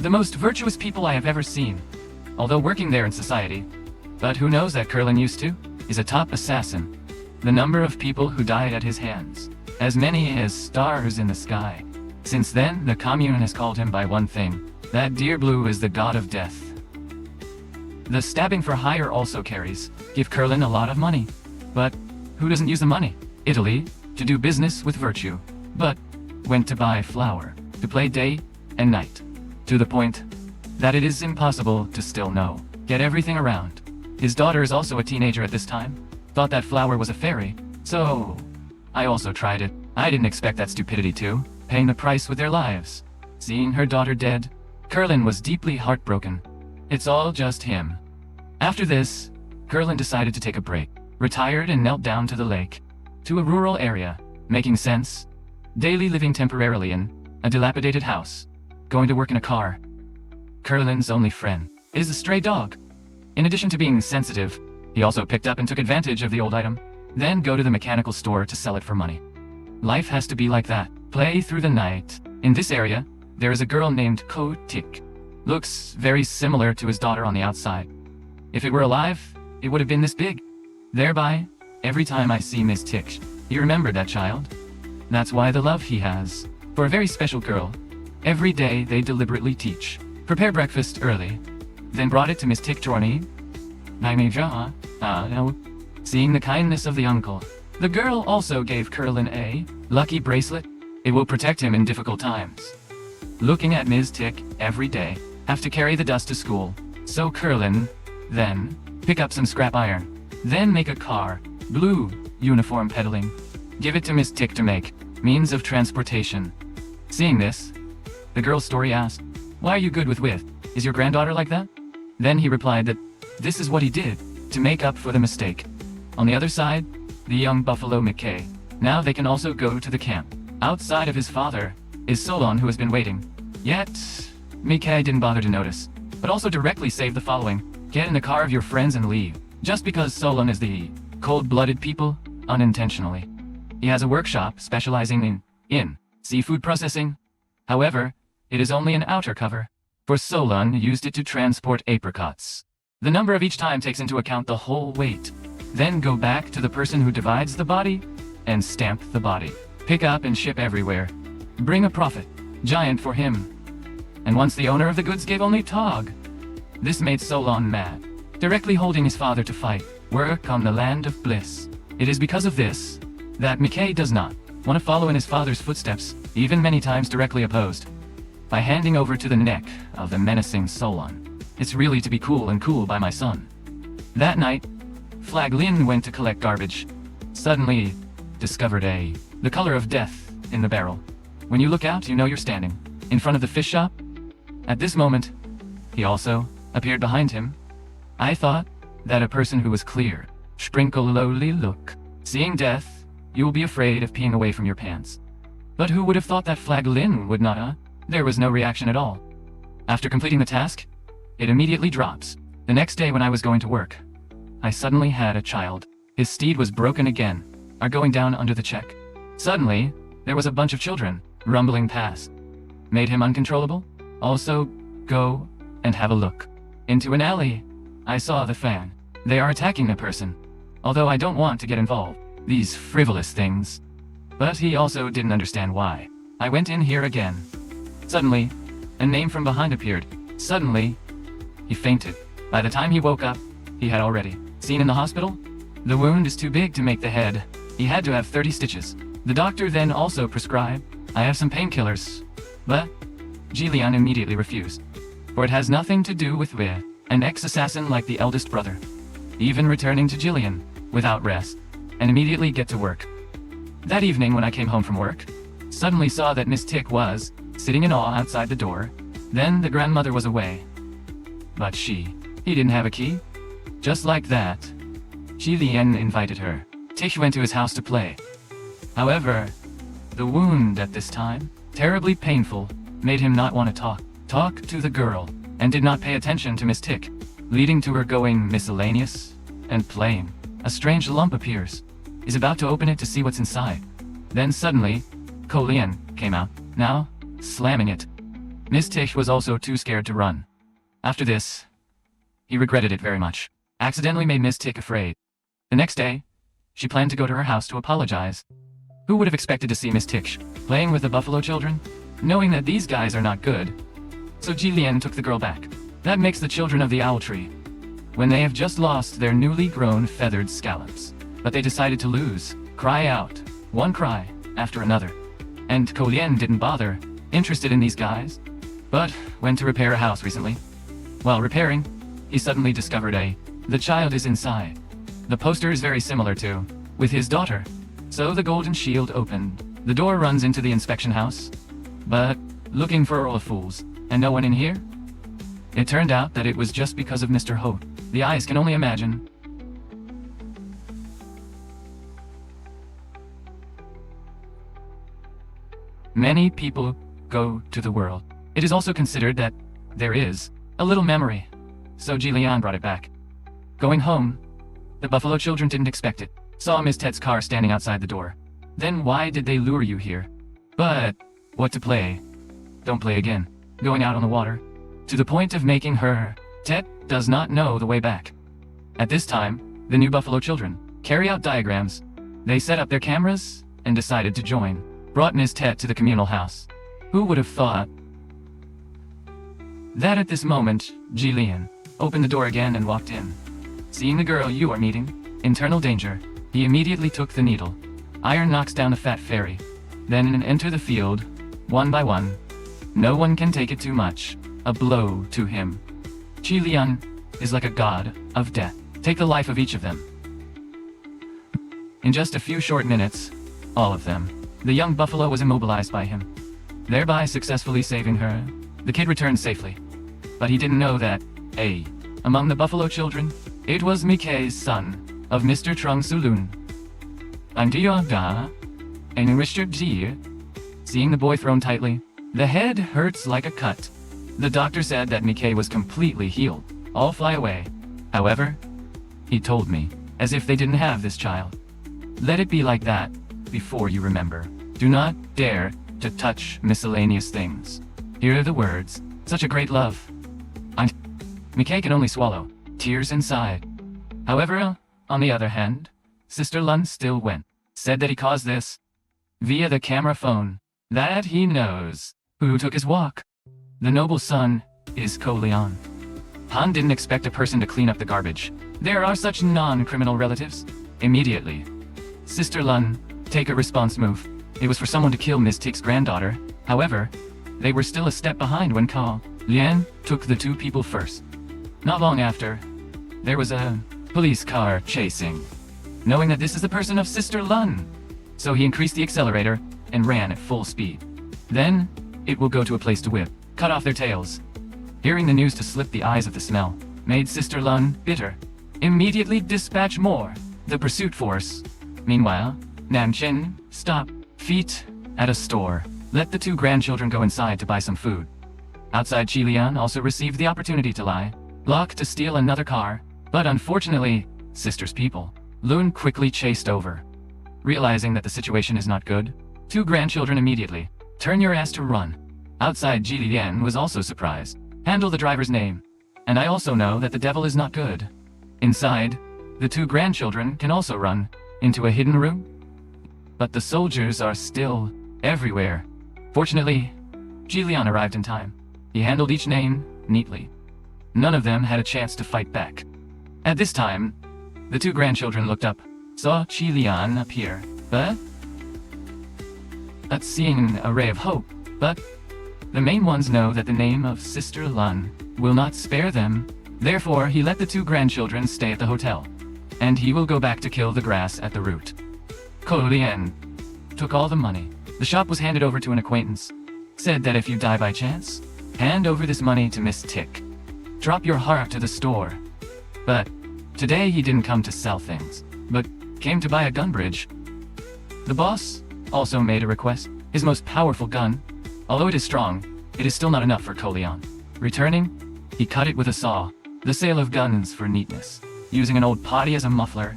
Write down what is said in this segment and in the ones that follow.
The most virtuous people I have ever seen, although working there in society. But who knows that Curlin used to? Is a top assassin. The number of people who died at his hands, as many as stars in the sky. Since then, the commune has called him by one thing, that Dear Blue is the god of death. The stabbing for hire also carries, give Curlin a lot of money. But who doesn't use the money? Italy, to do business with virtue. But went to buy flour, to play day and night. To the point that it is impossible to still know, get everything around. His daughter is also a teenager at this time. Thought that flour was a fairy, so I also tried it. I didn't expect that stupidity too, paying the price with their lives. Seeing her daughter dead, Curlin was deeply heartbroken. It's all just him. After this, Curlin decided to take a break, retired and knelt down to the lake, to a rural area, making sense. Daily living temporarily in a dilapidated house, going to work in a car. Curlin's only friend is a stray dog. In addition to being sensitive, he also picked up and took advantage of the old item, then go to the mechanical store to sell it for money. Life has to be like that. Play through the night. In this area, there is a girl named Ko-tik. Looks very similar to his daughter on the outside. If it were alive, it would have been this big. Thereby, every time I see Miss Tick, he remembered that child. That's why the love he has for a very special girl. Every day they deliberately teach. Prepare breakfast early, then brought it to Miss Tick Torney. Seeing the kindness of the uncle, the girl also gave Curlin a lucky bracelet. It will protect him in difficult times. Looking at Ms. Tick every day, have to carry the dust to school. So Curlin, then, pick up some scrap iron, then make a car, blue, uniform peddling. Give it to Miss Tick to make, means of transportation. Seeing this, the girl's story asked, "Why are you good with? Is your granddaughter like that?" Then he replied that this is what he did, to make up for the mistake. On the other side, the young buffalo McKay. Now they can also go to the camp. Outside of his father, is Solon, who has been waiting. Yet, McKay didn't bother to notice, but also directly saved the following. Get in the car of your friends and leave. Just because Solon is the cold-blooded people, unintentionally. He has a workshop specializing in seafood processing. However, it is only an outer cover, for Solon used it to transport apricots. The number of each time takes into account the whole weight. Then go back to the person who divides the body, and stamp the body. Pick up and ship everywhere. Bring a profit, giant for him. And once the owner of the goods gave only Tog. This made Solon mad, directly holding his father to fight, work on the land of bliss. It is because of this, that McKay does not want to follow in his father's footsteps, even many times directly opposed. By handing over to the neck of the menacing Solon. It's really to be cool by my son. That night, Flaglin went to collect garbage. Suddenly, discovered the color of death in the barrel. When you look out, you know you're standing in front of the fish shop. At this moment, he also appeared behind him. I thought that a person who was clear, sprinkle lowly look. Seeing death, you will be afraid of peeing away from your pants. But who would have thought that Flaglin would not, There was no reaction at all. After completing the task, it immediately drops. The next day when I was going to work, I suddenly had a child. His steed was broken again, are going down under the check. Suddenly, there was a bunch of children, rumbling past. Made him uncontrollable. Also, go and have a look. Into an alley, I saw the fan. They are attacking a person. Although I don't want to get involved. These frivolous things. But he also didn't understand why. I went in here again. Suddenly, a name from behind appeared. Suddenly, he fainted. By the time he woke up, he had already seen in the hospital. The wound is too big to make the head. He had to have 30 stitches. The doctor then also prescribed, I have some painkillers. But Jillian immediately refused. For it has nothing to do with an ex-assassin like the eldest brother. Even returning to Jillian, without rest, and immediately get to work. That evening when I came home from work, suddenly saw that Miss Tick was sitting in awe outside the door. Then the grandmother was away. But he didn't have a key. Just like that, Jillian invited her. Tick went to his house to play. However, the wound at this time, terribly painful, made him not want to talk to the girl, and did not pay attention to Miss Tick, leading to her going miscellaneous and playing. A strange lump appears. Is about to open it to see what's inside. Then suddenly, Colleen came out, now slamming it. Miss Tick was also too scared to run. After this, he regretted it very much. Accidentally made Miss Tick afraid. The next day, she planned to go to her house to apologize. Who would have expected to see Miss Tick playing with the buffalo children, knowing that these guys are not good? So Jillian took the girl back. That makes the children of the owl tree, when they have just lost their newly grown feathered scallops. But they decided to lose, cry out, one cry after another. And Colien didn't bother, interested in these guys, but went to repair a house recently. While repairing, he suddenly discovered the child is inside. The poster is very similar to, with his daughter. So the golden shield opened. The door runs into the inspection house. But, looking for all the fools, and no one in here? It turned out that it was just because of Mr. Hope. The eyes can only imagine. Many people go to the world. It is also considered that there is a little memory. So Jillian brought it back. Going home, the buffalo children didn't expect it. Saw Miss Tet's car standing outside the door. Then why did they lure you here? But, what to play? Don't play again. Going out on the water. To the point of making her, Tet does not know the way back. At this time, the new buffalo children carry out diagrams. They set up their cameras and decided to join. Brought Miss Tet to the communal house. Who would have thought that at this moment, Jillian opened the door again and walked in. Seeing the girl you are meeting, internal danger, he immediately took the needle. Iron knocks down a fat fairy. Then enter the field, one by one. No one can take it too much. A blow to him. Jillian is like a god of death. Take the life of each of them. In just a few short minutes, all of them. The young buffalo was immobilized by him, thereby successfully saving her. The kid returned safely. But he didn't know that, among the buffalo children, it was Mickey's son, of Mr. Trung Sulun. And Richard G. Seeing the boy thrown tightly, the head hurts like a cut. The doctor said that Mickey was completely healed. All fly away. However, he told me, as if they didn't have this child. Let it be like that, before you remember. Do not dare to touch miscellaneous things. Here are the words. Such a great love. Mickey can only swallow tears inside. However, on the other hand, Sister Lun still went. Said that he caused this via the camera phone. That he knows. Who took his walk? The noble son is Ko Leon. Han didn't expect a person to clean up the garbage. There are such non-criminal relatives. Immediately, Sister Lun, take a response move. It was for someone to kill Miss Tick's granddaughter. However, they were still a step behind when Ko Lian took the two people first. Not long after, there was a police car chasing, knowing that this is the person of Sister Lun. So he increased the accelerator and ran at full speed. Then, it will go to a place to whip, cut off their tails. Hearing the news to slip the eyes of the smell, made Sister Lun bitter. Immediately dispatch more. The pursuit force. Meanwhile, Namchin, stop, feet, at a store. Let the two grandchildren go inside to buy some food. Outside, Jillian also received the opportunity to lie. Lock to steal another car, but unfortunately, Sister's people. Lun quickly chased over. Realizing that the situation is not good, two grandchildren immediately. Turn your ass to run. Outside, Jillian was also surprised. Handle the driver's name. And I also know that the devil is not good. Inside, the two grandchildren can also run into a hidden room. But the soldiers are still everywhere. Fortunately, Jillian arrived in time. He handled each name neatly. None of them had a chance to fight back. At this time, the two grandchildren looked up, saw Jillian appear, but seeing a ray of hope. But the main ones know that the name of Sister Lun will not spare them. Therefore, he let the two grandchildren stay at the hotel, and he will go back to kill the grass at the root. Ko Lian took all the money. The shop was handed over to an acquaintance. Said that if you die by chance, hand over this money to Miss Tick. Drop your heart to the store. But today he didn't come to sell things, but came to buy a gun bridge. The boss also made a request. His most powerful gun. Although it is strong, it is still not enough for Ko Lian. Returning, he cut it with a saw. The sale of guns for neatness, using an old potty as a muffler.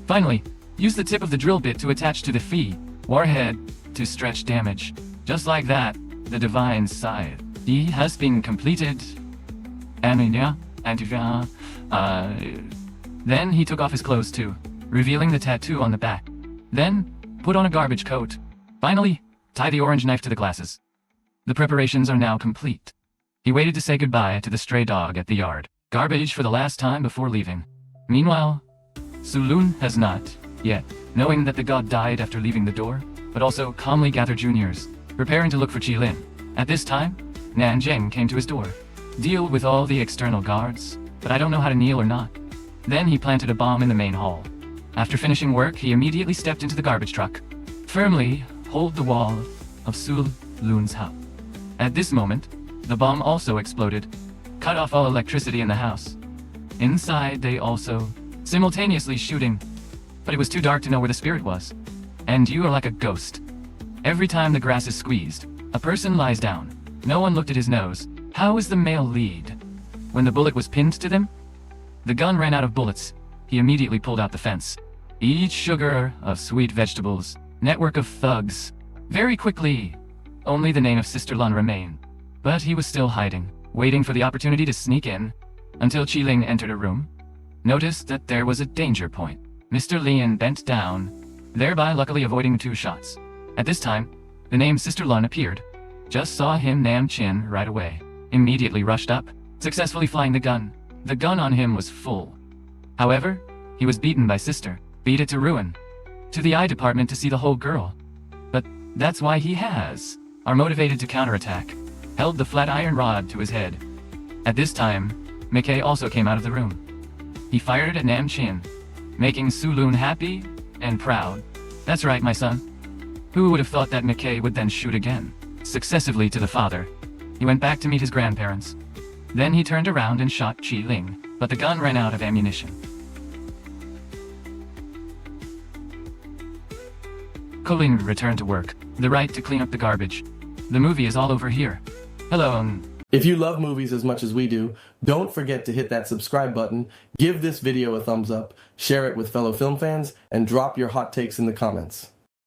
Finally, use the tip of the drill bit to attach to the warhead to stretch damage. Just like that, the divine scythe He has been completed. Then he took off his clothes too, revealing the tattoo on the back. Then, put on a garbage coat. Finally, tie the orange knife to the glasses. The preparations are now complete. He waited to say goodbye to the stray dog at the yard. Garbage for the last time before leaving. Meanwhile, Sulun has not, yet, knowing that the god died after leaving the door, but also calmly gathered juniors, preparing to look for Qilin. At this time, Nanjing came to his door. Deal with all the external guards, but I don't know how to kneel or not. Then he planted a bomb in the main hall. After finishing work, he immediately stepped into the garbage truck. Firmly hold the wall of Sulun's house. At this moment, the bomb also exploded, cut off all electricity in the house. Inside, they also simultaneously shooting, but it was too dark to know where the spirit was. And you are like a ghost. Every time the grass is squeezed, a person lies down. No one looked at his nose. How is the male lead? When the bullet was pinned to them, the gun ran out of bullets. He immediately pulled out the fence. Eat sugar of sweet vegetables. Network of thugs. Very quickly, only the name of Sister Lun remained. But he was still hiding, waiting for the opportunity to sneak in, until Qilin entered a room. Noticed that there was a danger point. Mr. Lian bent down, thereby luckily avoiding 2 shots. At this time, the name Sister Lun appeared. Just saw him Nam Chin right away. Immediately rushed up, successfully flying the gun. The gun on him was full. However, he was beaten by Sister. Beat it to ruin. To the eye department to see the whole girl. But that's why he are motivated to counterattack. Held the flat iron rod to his head. At this time, McKay also came out of the room. He fired at Nam Chin, making Sulun happy and proud. That's right, my son. Who would have thought that McKay would then shoot again? Successively to the father. He went back to meet his grandparents. Then he turned around and shot Qilin, but the gun ran out of ammunition. Colin returned to work. The right to clean up the garbage. The movie is all over here. Hello. If you love movies as much as we do, don't forget to hit that subscribe button, give this video a thumbs up, share it with fellow film fans, and drop your hot takes in the comments.